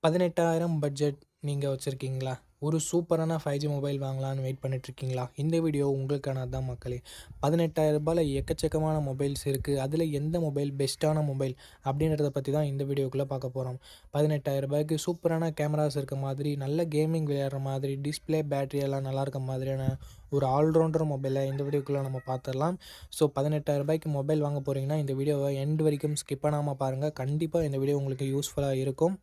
18,000 budget நீங்கள் வச்சுருக்கீங்களா? ஒரு சூப்பரான 5G மொபைல் வாங்கலான்னு வெயிட் பண்ணிட்டுருக்கீங்களா? இந்த வீடியோ உங்களுக்கானது தான் மக்களே. 18,000 எக்கச்சக்கமான மொபைல்ஸ் இருக்குது. அதில் எந்த மொபைல் பெஸ்ட்டான மொபைல் அப்படின்றத பற்றி தான் இந்த வீடியோக்குள்ளே பார்க்க போகிறோம். 18,000 சூப்பரான கேமராஸ் இருக்க மாதிரி, நல்ல கேமிங் விளையாடுற மாதிரி, டிஸ்பிளே பேட்டரி எல்லாம் நல்லா இருக்க மாதிரியான ஒரு ஆல்ரவுண்டர் மொபைலை இந்த வீடியோக்குள்ளே நம்ம பார்த்துடலாம். ஸோ 18,000 மொபைல் வாங்க போகிறீங்கன்னா இந்த வீடியோவை எண்ட் வரைக்கும் ஸ்கிப் பண்ணாமல் பாருங்கள். கண்டிப்பாக இந்த வீடியோ உங்களுக்கு யூஸ்ஃபுல்லாக இருக்கும்.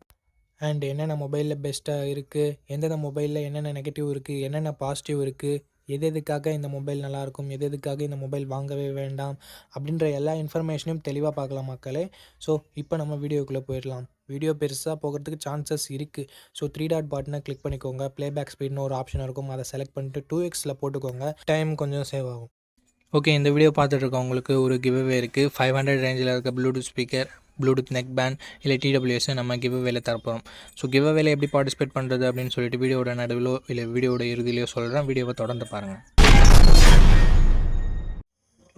அண்ட் என்னென்ன மொபைலில் பெஸ்ட்டாக இருக்குது, எந்தெந்த மொபைலில் என்னென்ன நெகட்டிவ் இருக்குது, என்னென்ன பாசிட்டிவ் இருக்குது, எதுக்காக இந்த மொபைல் நல்லாயிருக்கும், எதுக்காக இந்த மொபைல் வாங்கவே வேண்டாம் அப்படின்ற எல்லா இன்ஃபர்மேஷனையும் தெளிவாக பார்க்கலாம் மக்களே. ஸோ இப்போ நம்ம வீடியோக்குள்ளே போயிடலாம். வீடியோ பெருசாக போகிறதுக்கு சான்சஸ் இருக்குது. ஸோ 3 டாட் பட்டனை கிளிக் பண்ணிக்கோங்க. ப்ளேபேக் ஸ்பீட்னு ஒரு ஆப்ஷன் இருக்கும், அதை செலக்ட் பண்ணிட்டு 2xல போட்டுக்கோங்க. டைம் கொஞ்சம் சேவ் ஆகும். ஓகே, இந்த வீடியோ பார்த்துட்ருக்கவங்களுக்கு ஒரு கிவ்அவே இருக்குது. 500 ரேஞ்சில் இருக்க Bluetooth speaker, Bluetooth neck band இல்லை டிடபிள்யூஎஸை நம்ம கிவ்அவேல தரப்போகிறோம். ஸோ கிவ்அவேல எப்படி பார்ட்டிசிபேட் பண்ணுறது அப்படின்னு சொல்லிட்டு வீடியோட நடுவிலோ இல்லை வீடியோட இறுதியிலையோ சொல்கிறேன். வீடியோவை தொடர்ந்து பாருங்கள்.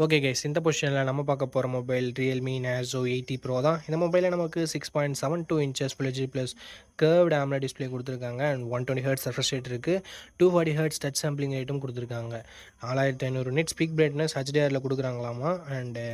ஓகே கைஸ், இந்த பொசிஷனில் நம்ம பார்க்க போகிற மொபைல் Realme Narzo 80 Pro தான். இந்த மொபைலில் நமக்கு 6.72 inches Full HD plus curved AMOLED display கொடுத்துருக்காங்க. அண்ட் 120 Hz ரெஃப்ரெஷ் ரேட் இருக்குது. 240 Hz டச் சாம்பிளிங் ரேட்டும் கொடுத்துருக்காங்க. 4500 nits பீக் பிரைட்னஸ் HDRல கொடுக்குறாங்களாமா. அண்டு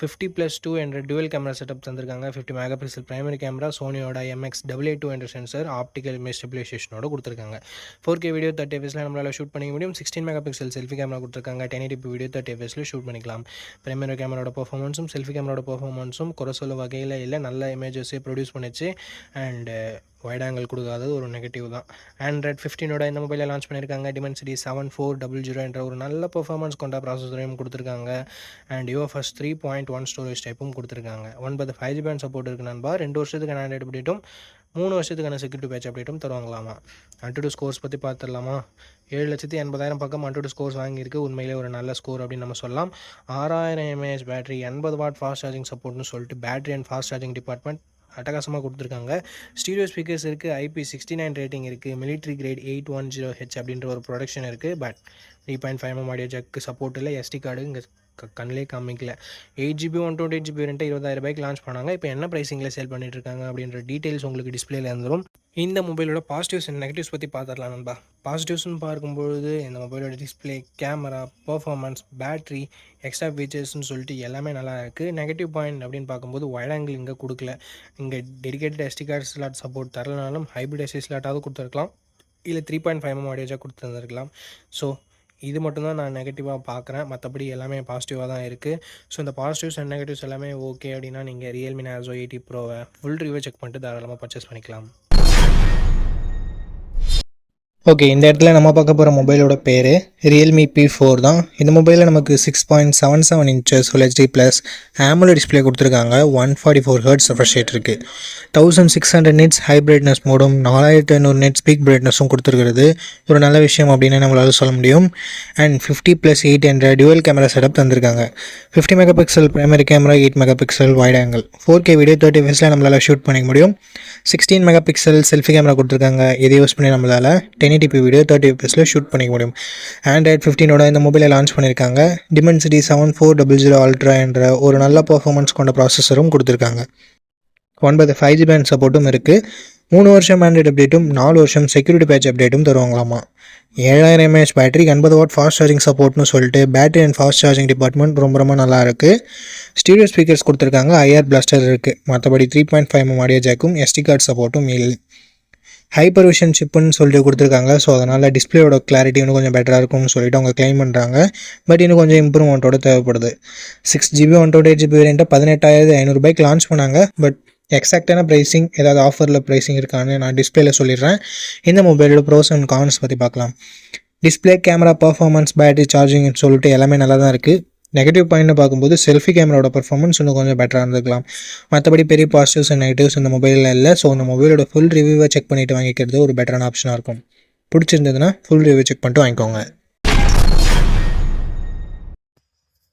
50+2 என்ற டுவல் கேமரா செட்டப் தந்திருக்காங்க. 50 மெகா பிக்சல் பிரைமரி கேமரா, சோனியோட MX882 என்ற சென்சர், ஆப்டிக்கல் இமேஜ் ஸ்டெபிலைசேஷனோட கொடுத்துருக்காங்க. 4K வீடியோ 30 fps நம்மளால் ஷூட் பண்ணிக்க முடியும். 16 மெகா பிக்சல் செல்ஃபி கேமரா கொடுத்துருக்காங்க. 1080p வீடியோ 30 fps ஷூட் பண்ணிக்கலாம். பிரைமரி கேமராவோட பர்ஃபார்மன்ஸும் செல்ஃபி கேமராவோட பர்ஃபார்மன்ஸும் குறை சொல்ல வகையில் இல்லை, நல்ல இமேஜஸே ப்ரொடியூஸ் பண்ணிச்சு. அண்டு வைட் ஆங்கிள் கொடுக்காதது ஒரு நெகட்டிவ் தான். Android 15ஓட இந்த மொபைலை லான்ச் பண்ணியிருக்காங்க. Dimensity 7400 என்ற ஒரு நல்ல பர்ஃபார்மன்ஸ் கொண்ட ப்ராசஸரையும் கொடுத்துருக்காங்க. அண்ட் UFS 3.1 ஸ்டோரேஜ் டைப்பும் கொடுத்துருக்காங்க. 9 5G பேண்ட் சப்போர்ட் இருக்குது நண்பா. 2 வருஷத்துக்கான ஆண்ட்ராய்டு அப்டேட்டும் 3 வருஷத்துக்கான செக்யூரிட்டி பேட்ச் அப்டேட்டும் தருவாங்களாமா. Antutu ஸ்கோர்ஸ் பற்றி பார்த்துடலாமா? 7,80,000 பக்கம் Antutu ஸ்கோர்ஸ் வாங்கியிருக்கு. உண்மையிலே ஒரு நல்ல ஸ்கோர் அப்படின்னு நம்ம சொல்லலாம். 6000 mAh battery, 80 watt fast charging சப்போர்ட்னு சொல்லிட்டு battery and fast charging department அட்டகாசமாக கொடுத்துருக்காங்க. ஸ்டீரியோ ஸ்பீக்கர்ஸ் இருக்குது. IP69 ரேட்டிங் இருக்குது. மிலிட்ரி கிரேட் 810H அப்படின்ற ஒரு ப்ரொடக்ஷன் இருக்குது. But 3.5mm audio jack support இல்லை. SD கார்டு இங்கே கண்ணிலே காமிக்கல. 8GB 128GB வேரியண்ட்டை 20,000 லான்ச் பண்ணாங்க. இப்போ என்ன ப்ரைஸிங்கில் சேல் பண்ணிட்டுருக்காங்க அப்படின்ற டீட்டெயில்ஸ் உங்களுக்கு டிஸ்பிளேல இருந்துடும். இந்த மொபைலோட பாசிட்டிவ்ஸ் அண்ட் நெகட்டிவ்ஸ் பற்றி பார்த்துடலாம் நண்பா. பாசிட்டிவ்ஸ்னு பார்க்கும்பொழுது இந்த மொபைலோட display, camera, performance, battery, extra ஃபீச்சர்ஸ்னு சொல்லிட்டு எல்லாமே நல்லா இருக்குது. நெகட்டிவ் பாயிண்ட் அப்படின்னு பார்க்கும்போது வைட் ஆங்கிள் இங்கே கொடுக்கல. இங்கே dedicated SD card slot support தரலனாலும் ஹைப்ரிட் SD ஸ்லாட்டாவது கொடுத்துருக்கலாம், இல்லை 3.5mm ஆடியோ ஜாக் கொடுத்துருந்துருக்கலாம். ஸோ இது மட்டும்தான் நான் நெகட்டிவாக பார்க்குறேன். மற்றபடி எல்லாமே பாசிட்டிவாக தான் இருக்குது. ஸோ இந்த பாசிட்டிவ்ஸ் அண்ட் நெகட்டிவ்ஸ் எல்லாமே ஓகே அப்படின்னா நீங்கள் Realme Narzo 80 Proவை ஃபுல் ரிவ்யூ செக் பண்ணிட்டு தாராளமாக பர்ச்சேஸ் பண்ணிக்கலாம். ஓகே, இந்த இடத்துல நம்ம பார்க்க போகிற மொபைலோட பேர் Realme P4 தான். இந்த மொபைலில் நமக்கு 6.77 inches Full HD plus AMOLED display கொடுத்துருக்காங்க. 144 Hz ரெஃப்ரெஷ் ரேட் இருக்குது. 1600 nits ஹை பிரைட்னஸ் மோடும் 4500 nits பீக் பிரைட்னஸும் கொடுத்துருக்கிறது ஒரு நல்ல விஷயம் அப்படின்னு நம்மளால் சொல்ல முடியும். அண்ட் 50+8 என்ற டுவல் கேமரா செட்டப் தந்திருக்காங்க. 50 megapixel primary camera, 8 mega pixel wide angle, 4K video 30 fps நம்மளால் ஷூட் பண்ணிக்க முடியும். 16 மெகா பிக்சல் செல்ஃபி கேமரா கொடுத்துருக்காங்க. இதை யூஸ் பண்ணி நம்மளால் 1080p வீடியோ 30 fps ஷூட் பண்ணிக்க முடியும். Android 15ஓட இந்த மொபைலை லான்ச் பண்ணியிருக்காங்க. Dimensity 7400 Ultra என்ற ஒரு நல்ல பர்ஃபார்மன்ஸ் கொண்ட ப்ராசஸரும் கொடுத்துருக்காங்க. 9 5G பேண்ட் சப்போர்ட்டும் இருக்குது. 3 வருஷம் ஆண்ட்ராய்டு அப்டேட்டும் 4 வருஷம் செக்யூரிட்டி பேட்ச் அப்டேட்டும் தருவாங்களாமா. 7000 mAh battery, 80 watt fast charging சப்போர்ட்னு சொல்லிட்டு battery and fast charging department ரொம்ப நல்லா இருக்குது. ஸ்டீரியோ ஸ்பீக்கர்ஸ் கொடுத்துருக்காங்க. IR பிளாஸ்டர் இருக்குது. மற்றபடி 3.5mm ஆடியோ ஜாக்கும் SD கார்டு சப்போர்ட்டும் இல்லை. ஹைப்பர் விஷன் சிப்புன்னு சொல்லிட்டு கொடுத்துருக்காங்க. ஸோ அதனால் டிஸ்பிளேயோட கிளாரிட்டி இன்னும் கொஞ்சம் பெட்டராக இருக்கும்னு சொல்லிட்டு அவங்க கிளைம் பண்ணுறாங்க. பட் இன்னும் கொஞ்சம் இம்ப்ரூவ்மெண்ட்டோட தேவைப்படுது. 6GB 128GB வேரியண்ட்டை 18,500 லான்ச் பண்ணாங்க. பட் எக்ஸாக்டான ப்ரைஸிங், ஏதாவது ஆஃபரில் ப்ரைஸிங் இருக்கான்னு நான் டிஸ்பிளேல சொல்லிடுறேன். இந்த மொபைலோட ப்ரோஸ் அண்ட் கான்ஸ் பற்றி பார்க்கலாம். டிஸ்பிளே, கேமரா, பர்ஃபார்மன்ஸ், பேட்டரி, சார்ஜிங்னு சொல்லிட்டு எல்லாமே நல்லா தான் இருக்குது. நெகட்டிவ் பாயிண்ட்னு பார்க்கும்போது செல்ஃபி கேமராவோட பர்ஃபார்மன்ஸ் இன்னும் கொஞ்சம் பெட்டராக இருந்துக்கலாம். மற்றபடி பெரிய பாசிட்டிவ்ஸ் அண்ட் நெகட்டிவ்ஸ் இந்த மொபைலில் இல்லை. ஸோ இந்த மொபைலோட ஃபுல் ரிவ்யூவை செக் பண்ணிவிட்டு வாங்கிக்கிறது ஒரு பெட்டரான ஆப்ஷனாக இருக்கும். பிடிச்சிருந்ததுன்னா ஃபுல் ரிவ்யூ செக் பண்ணிட்டு வாங்கிக்கோங்க.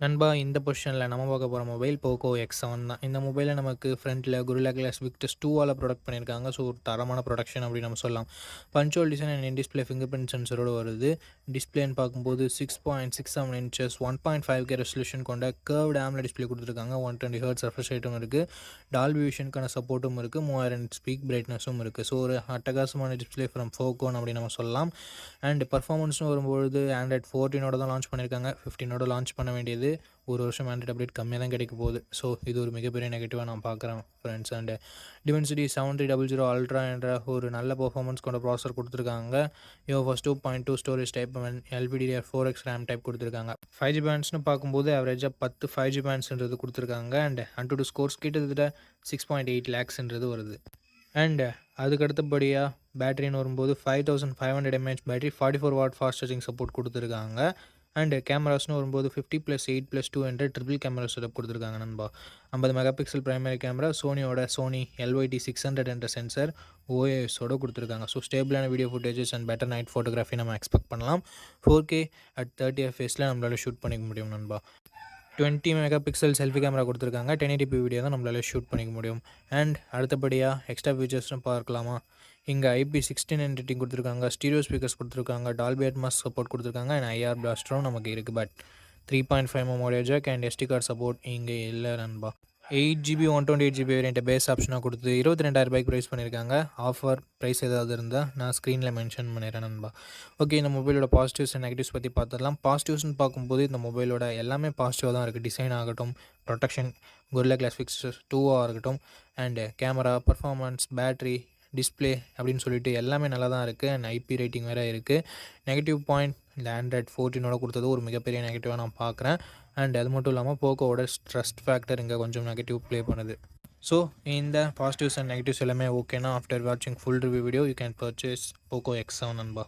நண்பா, இந்த பொசிஷனில் நம்ம பார்க்க போகிற மொபைல் போக்கோ X7 தான். இந்த மொபைலில் நமக்கு ஃப்ரண்ட்டில் Gorilla Glass Victus 2ஆல் ப்ரொடக்ட் பண்ணியிருக்காங்க. ஸோ ஒரு தரமான ப்ரொடக்ஷன் அப்படின்னு நம்ம சொல்லலாம். Punch hole design and in display fingerprint சென்சரோடு வருது. டிஸ்பிளேன்னு பார்க்கும்போது 6.67 இன்ச்சஸ் 1.5K ரெசல்யூஷன் கொண்ட கர்வ்டு AMOLED டிஸ்பிளே கொடுத்துருக்காங்க. 120 ஹெர்ட்ஸ் ரெஃப்ரெஷ் ரேட்டும் இருக்குது. டால்பி விஷனுக்கான சப்போர்ட்டும் இருக்குது. 3000 ஸ்பீக் பிரைட்னஸும் இருக்குது. ஸோ ஒரு அட்டகாசமான டிஸ்பிளே ஃப்ரம் போக்கோன்னு அப்படின்னு நம்ம சொல்லலாம். அண்ட் பர்ஃபார்மன்ஸ்னு வரும்பொழுது Android 14 தான் லான்ச் பண்ணியிருக்காங்க. 15 லான்ச் பண்ண வேண்டியது ஒரு வருஷம் ஆண்ட்ராய்ட் அப்டேட் கம்மியாக தான் கிடைக்க போகுது. ஸோ இது ஒரு மிகப்பெரிய நெகட்டிவாக நான் பார்க்குறேன் ஃப்ரெண்ட்ஸ். அண்ட் Dimensity 7300 அல்ட்ரா என்ற ஒரு நல்ல பர்ஃபார்மன்ஸ் கொண்ட ப்ராசஸர் கொடுத்துருக்காங்க. UFS 2.2 storage type and LPDDR4X RAM type கொடுத்துருக்காங்க. 5G பேண்ட்ஸ்னு பார்க்கும்போது ஆவரேஜாக 10 5G பேண்ட்ஸ்ன்றது கொடுத்துருக்காங்க. அண்ட் AnTuTu ஸ்கோர்ஸ் கிட்டத்தட்ட 6.8 lakhsன்றது வருது. அண்ட் அதுக்கு அடுத்தபடியாக பேட்டரின்னு வரும்போது 5500 mAh battery 44 watt fast charging support கொடுத்துருக்காங்க. அண்ட் கேமராஸ்னு வரும்போது 50+8+2 என்ற ட்ரிபிள் கேமரா செட்டப் கொடுத்துருக்காங்க நண்பா. 50 megapixel primary camera, Sony LYT 600 என்ற சென்சர் OISோட கொடுத்துருக்காங்க. ஸோ ஸ்டேபிளான video footages and better night photography நம்ம எக்ஸ்பெக்ட் பண்ணலாம். 4K at 30 fps நம்மளால் ஷூட் பண்ணிக்க முடியும் நண்பா. 20 மெகா பிக்சல் செல்ஃபி கேமரா கொடுத்துருக்காங்க. 1080p வீடியோ தான் நம்மளால் ஷூட் பண்ணிக்க முடியும். அண்ட் அடுத்தபடியாக எக்ஸ்ட்ரா ஃபீச்சர்ஸ்னு பார்க்கலாமா. இங்கே IP69 ரேட்டிங் கொடுத்துருக்காங்க. ஸ்டீரியோ ஸ்பீக்கர்ஸ் கொடுத்துருக்காங்க. டால்பி அட்மாஸ் சப்போர்ட் கொடுத்துருக்காங்க. அண்ட் IR பிளாஸ்டரும் நமக்கு இருக்குது. But 3.5mm audio jack and SD card support இங்கே இல்லை நண்பா. 8GB 128GB வேரியண்ட்டை பேஸ் ஆப்ஷனாக கொடுத்து 22,000 ப்ரைஸ் பண்ணியிருக்காங்க. ஆஃபர் ப்ரைஸ் ஏதாவது இருந்தால் நான் ஸ்க்ரீனில் மென்ஷன் பண்ணிடுறேன் நண்பா. ஓகே, இந்த மொபைலோட பாசிட்டிவ்ஸ் அண்ட் நெகட்டிவ்ஸ் பற்றி பார்த்துடலாம். பாசிட்டிவ்ஸ்னு பார்க்கும்போது இந்த மொபைலோட எல்லாமே பாசிட்டிவாக தான் இருக்குது. டிசைன் ஆகட்டும், ப்ரொடெக்ஷன், Gorilla Glass Victus 2ஆக இருக்கட்டும், and camera, performance, battery, display அப்படின்னு சொல்லிட்டு எல்லாமே நல்லா தான் இருக்குது. அண்ட் IP ரேட்டிங் வேறு இருக்குது. நெகட்டிவ் பாயிண்ட் இந்த Android 14 கொடுத்தது ஒரு மிகப்பெரிய நெகட்டிவாக நான் பார்க்குறேன். அண்ட் அது மட்டும் இல்லாமல் போக்கோவோட ட்ரஸ்ட் ஃபேக்டர் இங்கே கொஞ்சம் நெகட்டிவ் ப்ளே பண்ணுது. ஸோ இந்த பாசிட்டிவ்ஸ் அண்ட் நெகட்டிவ்ஸ் எல்லாமே ஓகேனா ஆஃப்டர் வாட்சிங் full review video you can purchase Poco X7 நண்பா.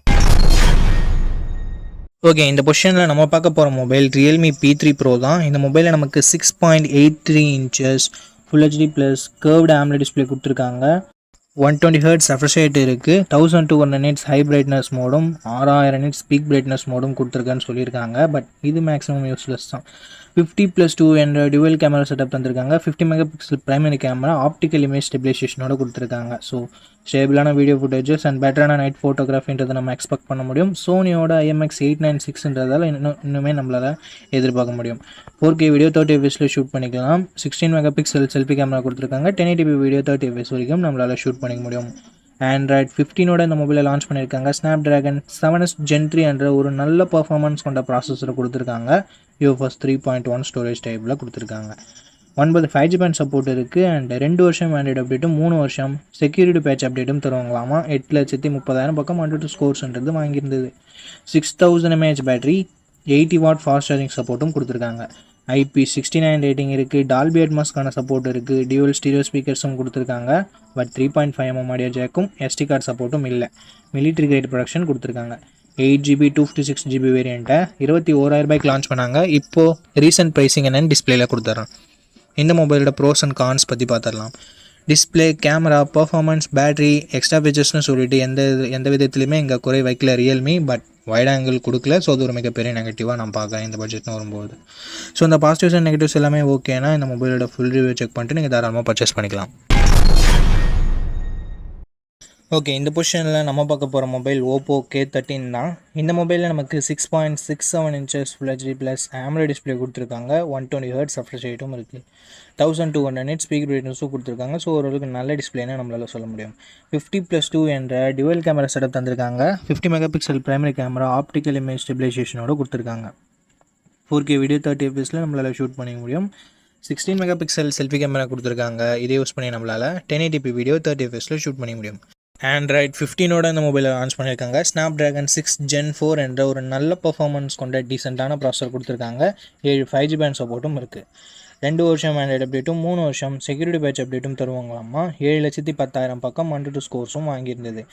ஓகே, இந்த பொசிஷனில் நம்ம பார்க்க போகிற மொபைல் Realme P3 Pro தான். இந்த மொபைலில் நமக்கு 6.83 inches Full HD plus curved AMOLED display கொடுத்துருக்காங்க. 120 ஹெர்ட்ஸ் ரெஃப்ரெஷ் ரேட் இருக்குது. 1200 nits ஹை பிரைட்னஸ் மோடும் 6000 nits பீக் பிரைட்னஸ் மோடும் கொடுத்துருக்கான்னு சொல்லியிருக்காங்க. பட் இது மேக்ஸிமம் யூஸ்லெஸ் தான். 50+2 என்ற டுவல் கேமரா செட்டப் தந்திருக்காங்க. 50 megapixel primary camera, optical image ஸ்டெபிலைசேஷனோட கொடுத்துருக்காங்க. ஸோ ஸ்டேபிளான வீடியோ ஃபுட்டேஜஸ் அண்ட் பெட்டரான நைட் ஃபோட்டோகிராஃபின்றதை நம்ம எக்ஸ்பெக்ட் பண்ண முடியும். சோனியோட IMX896ன்றதால இன்னுமே நம்மளால் எதிர்பார்க்க முடியும். 4K வீடியோ 30 fps ஷூட் பண்ணிக்கலாம். 16 மெகா பிக்சல் செல்ஃபி கேமரா கொடுத்துருக்காங்க. 1080p வீடியோ 30 fps வரைக்கும் நம்மளால் ஷூட் பண்ணிக்க முடியும். Android 15 இந்த மொபைலை லான்ச் பண்ணியிருக்காங்க. Snapdragon 7s Gen 3 என்ற ஒரு நல்ல பர்ஃபார்மன்ஸ் கொண்ட ப்ராசஸரை கொடுத்துருக்காங்க. UFS 3.1 ஸ்டோரேஜ் டைப்பில் கொடுத்துருக்காங்க. 9 5G பேண்ட் சப்போர்ட் இருக்குது. அண்ட் 2 வருஷம் ஆண்ட்ராய்டு அப்டேட்டும் 3 வருஷம் செக்யூரிட்டி பேட்ச் அப்டேட்டும் தருவாங்களாமா. 8,30,000 பக்கம் AnTuTu ஸ்கோர்ஸ்ன்றது வாங்கியிருந்தது. 6000 mAh battery, 80 watt fast charging சப்போர்ட்டும் கொடுத்துருக்காங்க. IP69 ரேட்டிங் இருக்குது. டால்பி அட்மாஸ்க்கான சப்போர்ட் இருக்குது. டியூவல் ஸ்டீரியோ ஸ்பீக்கர்ஸும் கொடுத்துருக்காங்க. பட் 3.5mm ஆடியோ ஜாக்கும் SD கார்டு சப்போர்ட்டும் இல்லை. மிலிட்ரி கிரேட் ப்ரொடக்ஷன் கொடுத்துருக்காங்க. 8GB 256GB வேரியண்ட்டை 21,000 லான்ச் பண்ணாங்க. இப்போது ரீசெண்ட் ப்ரைஸிங் என்னென்னு டிஸ்பிளேயில் கொடுத்துட்றேன். இந்த மொபைலோட ப்ரோஸ் அண்ட் கான்ஸ் பற்றி பார்த்துடலாம். Display, camera, performance, battery, extra ஃபீச்சர்ஸ்னு சொல்லிட்டு எந்த விதத்துலையுமே இங்கே குறை வைக்கல Realme. பட் வைட் ஆங்கிள் கொடுக்கல. ஸோ அது ஒரு மிகப்பெரிய நெகட்டிவாக நான் பார்க்குறேன் இந்த பட்ஜெட்னு வரும்போது. ஸோ இந்த பாசிட்டிவ்ஸ் அண்ட் நெகட்டிவ்ஸ் எல்லாமே ஓகேனா இந்த மொபைலோட ஃபுல் ரிவ்யூ செக் பண்ணிட்டு நீங்கள் தாராளமாக பர்ச்சேஸ் பண்ணிக்கலாம். ஓகே, இந்த பொசிஷனில் நம்ம பார்க்க போகிற மொபைல் Oppo K13 தான். இந்த மொபைலில் நமக்கு 6.67 inches Full HD plus AMOLED display கொடுத்துருக்காங்க. 120 ஹெர்ட்ஸ் ரெஃப்ரெஷ் ரேட்டும் இருக்குது. 1200 nits ஸ்பீக் பிரைட்னஸும் கொடுத்துருக்காங்க. ஸோ ஓரளவுக்கு நல்ல டிஸ்பிளேன்னு நம்மளால் சொல்ல முடியும். 50+2 என்ற டுவல் கேமரா செட்டப் தந்திருக்காங்க. 50 megapixel primary camera, optical image ஸ்டெபிலைசேஷனோட கொடுத்துருக்காங்க. 4K வீடியோ 30 fps நம்மளால் ஷூட் பண்ணிக்க முடியும். 16 மெகா பிக்சல் செல்ஃபி கேமரா கொடுத்துருக்காங்க. இதை யூஸ் பண்ணி நம்மளால் 1080p வீடியோ 30 fps ஷூட் பண்ணிக்க முடியும். Android 15 இந்த மொபைலை லான்ச் பண்ணியிருக்காங்க. Snapdragon 6 Gen 4 என்ற ஒரு நல்ல பர்ஃபார்மன்ஸ் கொண்ட டீசெண்டான ப்ராசஸர் கொடுத்துருக்காங்க. 7 5G பேண்ட் சப்போர்ட்டும் இருக்குது. 2 வருஷம் ஆண்ட்ராய்டு அப்டேட்டும் 3 வருஷம் செக்யூரிட்டி பேட்ச் அப்டேட்டும் தருவாங்களாமா. 7,10,000 பக்கம் AnTuTu ஸ்கோர்ஸும் வாங்கியிருந்தது.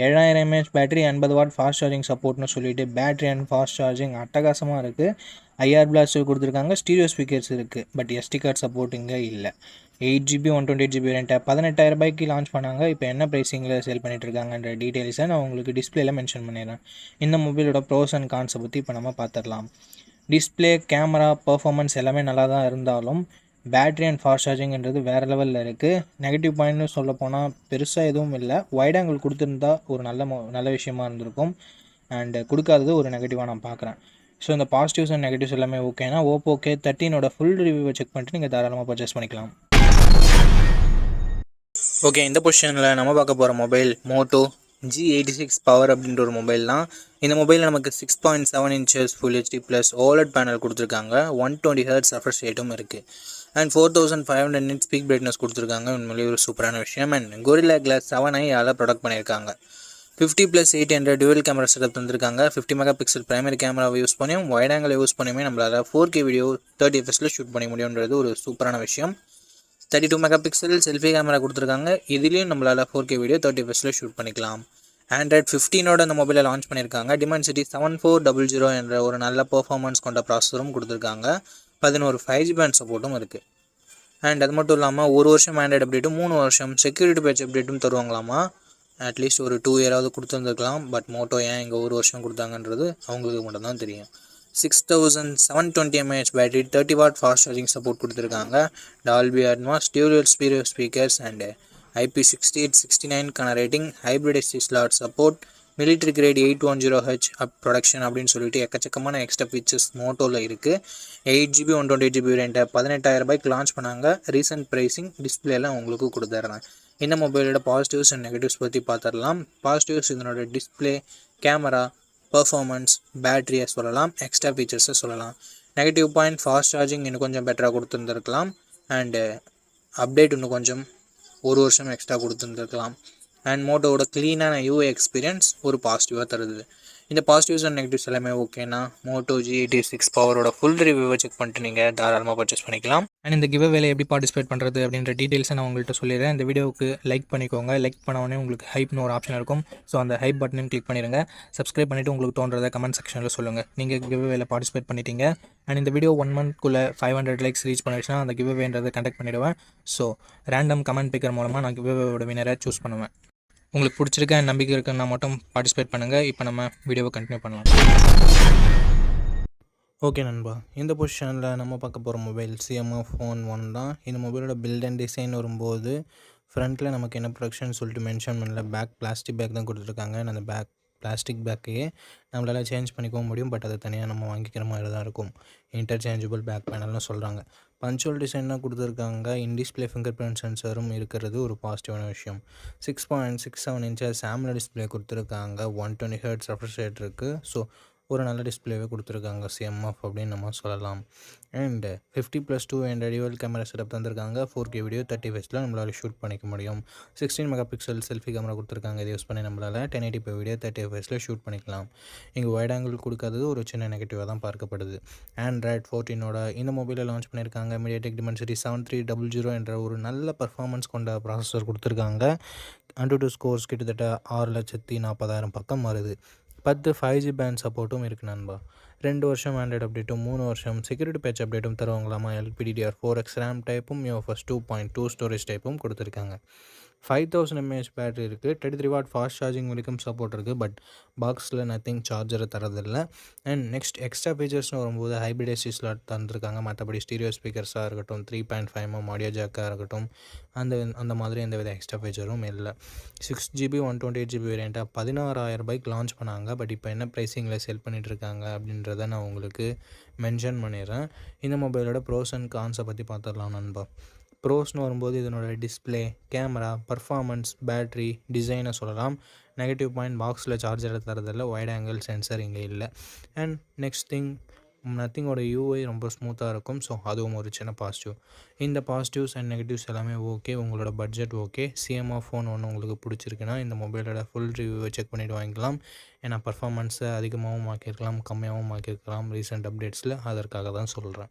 7000 mAh battery, 80 watt fast charging சப்போர்ட்னு சொல்லிட்டு பேட்டரி அண்ட் ஃபாஸ்ட் சார்ஜிங் அட்டகாசமாக இருக்குது. IR பிளாஸ்டர் கொடுத்துருக்காங்க. ஸ்டீரியோ ஸ்பீக்கர்ஸ் இருக்குது. பட் SD கார்டு சப்போர்ட் இங்கே இல்லை. 8GB 128GB வேரியண்ட்டை 18,000 லான்ச் பண்ணாங்க. இப்போ என்ன ப்ரைஸிங்கில் சேல் பண்ணிகிட்ருக்காங்கன்ற டீட்டெயில்ஸை நான் உங்களுக்கு டிஸ்பிளேல மென்ஷன் பண்ணிடுறேன். இந்த மொபைலோட ப்ரோஸ் அண்ட் கான்ஸை பற்றி இப்போ நம்ம பார்த்துடலாம். டிஸ்பிளே, கேமரா, பெர்ஃபார்மன்ஸ் எல்லாமே நல்லா தான் இருந்தாலும் பேட்டரி அண்ட் ஃபாஸ்ட் சார்ஜிங்கிறது வேறு லெவலில் இருக்குது. நெகட்டிவ் பாயிண்ட்னு சொல்ல போனால் பெருசாக எதுவும் இல்லை. வைட் ஆங்கிள் கொடுத்துருந்தா ஒரு நல்ல விஷயமா இருந்திருக்கும். அண்ட் கொடுக்காதது ஒரு நெகட்டிவாக நான் பார்க்குறேன். ஸோ இந்த பாசிட்டிவ்ஸ் அண்ட் நெகட்டிவ்ஸ் எல்லாமே ஓகேனா ஓப்போ K13 ஃபுல் ரிவ்யூவை செக் பண்ணிட்டு நீங்கள் தாராளமாக பர்ச்சேஸ் பண்ணிக்கலாம். ஓகே, இந்த பொசிஷனில் நம்ம பார்க்க போகிற மொபைல் மோட்டோ G86 பவர் அப்படின்ற ஒரு மொபைல் தான். இந்த மொபைலில் நமக்கு 6.7 inches full HD plus OLED panel கொடுத்துருக்காங்க. 120 Hz ரெஃப்ரெஷ் ரேட்டும் இருக்குது. அண்ட் 4500 nits ஸ்பீக் பிரைட்னஸ் கொடுத்துருக்காங்க. உண்மையிலேயே ஒரு சூப்பரான விஷயம். அண்ட் Gorilla Glass 7i யால் ப்ரொடக்ட் பண்ணியிருக்காங்க. 50+800 டுவல் கேமரா செட்டப் தந்திருக்காங்க. 50 மெகாபிக்சல் பிரைமரி கேமராவை யூஸ் பண்ணியும் வைட் ஆங்கிள் யூஸ் பண்ணியுமே நம்மளால் 4K வீடியோ 30 fps ஷூட் பண்ண முடியுன்றது ஒரு சூப்பரான விஷயம். 32 மெகாபிக்சல் செல்ஃபி கேமரா கொடுத்துருக்காங்க. இதுலேயும் நம்மளால் 4K வீடியோ 30 fps ஷூட் பண்ணிக்கலாம். Android 15 அந்த மொபைலை லான்ச் பண்ணியிருக்காங்க. Dimensity 7400 என்ற ஒரு நல்ல பெர்ஃபார்மன்ஸ் கொண்ட ப்ராசஸரும் கொடுத்துருக்காங்க. 11 5G பேண்ட் சப்போர்ட்டும் இருக்குது. அண்ட் அது மட்டும் இல்லாமல் ஒரு வருஷம் ஆண்ட்ராய்டு அப்டேட்டும் 3 வருஷம் செக்யூரிட்டி பேட்ச் அப்டேட்டும் தருவாங்களாமா. அட்லீஸ்ட் ஒரு 2 இயராவது கொடுத்துருந்துருக்கலாம். பட் மோட்டோ ஏன் இங்கே ஒரு வருஷம் கொடுத்தாங்கன்றது அவங்களுக்கு மட்டும் தான் தெரியும். 6720 mAh battery, 30 watt fast charging support கொடுத்துருக்காங்க. Dolby Atmos, dual stereo speakers and IP6869 rating, hybrid SD slot support, military grade 810H protection அப்படின்னு சொல்லிட்டு எக்கச்சக்கமான எக்ஸ்ட்ரா ஃபீச்சர்ஸ் மோட்டோவில் இருக்குது. 8GB 128GB வேரியண்ட்டை 18,000 லான்ச் பண்ணாங்க. ரீசன்ட் ப்ரைஸிங் டிஸ்பிளேலாம் உங்களுக்கு கொடுத்துட்றேன். இந்த மொபைலோட பாசிட்டிவ்ஸ் அண்ட் நெகட்டிவ்ஸ் பற்றி பார்த்துடலாம். பாசிட்டிவ்ஸ் இதனோட டிஸ்பிளே, கேமரா, பர்ஃபார்மன்ஸ், பேட்டரியை சொல்லலாம், எக்ஸ்ட்ரா ஃபீச்சர்ஸை சொல்லலாம். நெகட்டிவ் பாயிண்ட் ஃபாஸ்ட் சார்ஜிங் இன்னும் கொஞ்சம் பெட்டராக கொடுத்துருந்துருக்கலாம். அண்டு அப்டேட் இன்னும் கொஞ்சம் ஒரு வருஷம் எக்ஸ்ட்ரா கொடுத்துருந்துருக்கலாம். அண்ட் மோட்டோவோட க்ளீனான UI எக்ஸ்பீரியன்ஸ் ஒரு பாசிட்டிவாக தருது. இந்த பாசிட்டிவ்ஸ் அண்ட் நெகட்டிவ்ஸ் எல்லாமே ஓகேனா மோட்டோ G86 பவரோட ஃபுல் ரிவ்யூவை செக் பண்ணிட்டு நீங்கள் தாராளமாக பர்ச்சேஸ் பண்ணிக்கலாம். அண்ட் இந்த கிவ் அவேல எப்படி பார்ட்டிசிபேட் பண்ணுறது அப்படின்ற டீட்டெயில்ஸை நான் உங்கள்கிட்ட சொல்லிடுறேன். இந்த வீடியோவுக்கு லைக் பண்ணிக்கோங்க. லைக் பண்ண உங்களுக்கு ஹைப்னு ஒரு ஆப்ஷன் இருக்கும். ஸோ அந்த ஹைப் பட்டனையும் கிளிக் பண்ணிடுங்க. சப்ஸ்கிரைப் பண்ணிவிட்டு உங்களுக்கு தோன்றதை கமெண்ட் செக்ஷனில் சொல்லுங்கள். நீங்கள் கிவ் அவேல பார்ட்டிசிபேட் பண்ணிட்டீங்க. அண்ட் இந்த வீடியோ 1 monthக்குள்ளே 500 likes ரீச் பண்ணிடுச்சுன்னா அந்த கிவ் அவேன்றதை கண்டக்ட் பண்ணிவிடுவேன். ஸோ ரேண்டம் கமெண்ட் பிக்கர் மூலமாக நான் கிவ் அவேவோட வினரை சூஸ் பண்ணுவேன். உங்களுக்கு பிடிச்சிருக்க நம்பிக்கை இருக்குன்னா மட்டும் பார்ட்டிசிபேட் பண்ணுங்கள். இப்போ நம்ம வீடியோவை கண்டினியூ பண்ணலாம். ஓகே நண்பா, இந்த பொசிஷனில் நம்ம பார்க்க போகிற மொபைல் CMF Phone 1 தான். இந்த மொபைலோட பில்ட் அண்ட் டிசைன் வரும்போது ஃப்ரண்ட்டில் நமக்கு என்ன ப்ரொடக்ஷன் சொல்லிட்டு மென்ஷன் பண்ணல. பேக் பிளாஸ்டிக் பேக் தான் கொடுத்துருக்காங்க. அந்த பேக் பிளாஸ்டிக் பேக்கையே நம்மளால் சேஞ்ச் பண்ணிக்கவும் முடியும். பட் அதை தனியாக நம்ம வாங்கிக்கிற மாதிரி தான் இருக்கும். இன்டர்சேஞ்சபிள் பேக் பேனல்னு சொல்கிறாங்க. பஞ்சுவல் டிசைன் தான் கொடுத்துருக்காங்க. இன்டிஸ்பிளே ஃபிங்கர் பிரிண்ட் சென்சரும் இருக்கிறது ஒரு பாசிட்டிவான விஷயம். 6.67 inches AMOLED டிஸ்பிளே கொடுத்துருக்காங்க. 120 Hz ரெஃப்ரெஷ் ரேட் இருக்குது. ஸோ ஒரு நல்ல டிஸ்பிளேவே கொடுத்துருக்காங்க CMF அப்படின்னு நம்ம சொல்லலாம். அண்ட் 50+200 டுவல் கேமரா செட்டப் தந்திருக்காங்க. 4K வீடியோ 30 fps நம்மளால் ஷூட் பண்ணிக்க முடியும். 16 மெகாபிக்சல் செல்ஃபி கேமரா கொடுத்துருக்காங்க. இதை யூஸ் பண்ணி நம்மளால் 1080p வீடியோ 30 fps ஷூட் பண்ணிக்கலாம். இங்கே வைட் ஆங்கிள் கொடுக்காதது ஒரு சின்ன நெகட்டிவாக தான் பார்க்கப்படுது. Android 14 இந்த மொபைலை லான்ச் பண்ணியிருக்காங்க. MediaTek Dimensity 7300 என்ற ஒரு நல்ல பர்ஃபார்மன்ஸ் கொண்ட ப்ராசஸர் கொடுத்துருக்காங்க. AnTuTu ஸ்கோர்ஸ் கிட்டத்தட்ட 6,40,000 பக்கம் வருது. 10 5G பேண்ட் சப்போர்ட்டும் இருக்குது நண்பா. 2 வருஷம் ஆண்ட்ராய்டு அப்டேட்டும் 3 வருஷம் செக்யூரிட்டி பேட்ச் அப்டேட்டும் தருவாங்களாமா. LPDDR4X RAM டைப்பும் UFS 2.2 ஸ்டோரேஜ் டைப்பும் கொடுத்துருக்காங்க. 5000 mAh பேட்டரி இருக்குது. 33 watt ஃபாஸ்ட் சார்ஜிங் வரைக்கும் சப்போர்ட் இருக்குது. பட் பாக்ஸில் நத்திங் சார்ஜரை தரதில்லை. அண்ட் நெக்ஸ்ட் எக்ஸ்ட்ரா ஃபீச்சர்ஸ்னு வரும்போது ஹைப்ரிட் SD ஸ்லாட் தந்துருக்காங்க. மற்றபடி ஸ்டீரியோ ஸ்பீக்கர்ஸாக இருக்கட்டும், 3.5mm ஆடியோ ஜாக்காக இருக்கட்டும், அந்த மாதிரி எந்த வித எக்ஸ்ட்ரா ஃபீச்சரும் இல்லை. 6GB 128GB வேரியண்ட்டாக 16,000 லான்ச் பண்ணாங்க. பட் இப்போ என்ன ப்ரைஸிங்கில் செல் பண்ணிகிட்ருக்காங்க அப்படின்றத நான் உங்களுக்கு மென்ஷன் பண்ணிடுறேன். இந்த மொபைலோட ப்ரோஸ் அண்ட் கான்ஸை பற்றி பார்த்துடலாம் நண்பா. ப்ரோஸ்னு வரும்போது இதனோட டிஸ்பிளே, கேமரா, பர்ஃபார்மன்ஸ், பேட்ரி, டிசைனை சொல்லலாம். நெகட்டிவ் பாயிண்ட் பாக்ஸில் சார்ஜர் தரதில்லை. வைட் ஆங்கிள் சென்சர் இங்கே இல்லை. அண்ட் நெக்ஸ்ட் திங் நத்திங்கோட UI ரொம்ப ஸ்மூத்தாக இருக்கும். ஸோ அதுவும் ஒரு சின்ன பாசிட்டிவ். இந்த பாசிட்டிவ்ஸ் அண்ட் நெகட்டிவ்ஸ் எல்லாமே ஓகே. உங்களோட பட்ஜெட் ஓகே. CMF Phone 1 உங்களுக்கு பிடிச்சிருக்குன்னா இந்த மொபைலோட ஃபுல் ரிவ்யூவை செக் பண்ணிவிட்டு வாங்கிக்கலாம். ஏன்னா பர்ஃபார்மன்ஸை அதிகமாகவும் ஆக்கியிருக்கலாம், கம்மியாகவும் ஆக்கியிருக்கலாம் ரீசெண்ட் அப்டேட்ஸில். அதற்காக தான் சொல்கிறேன்.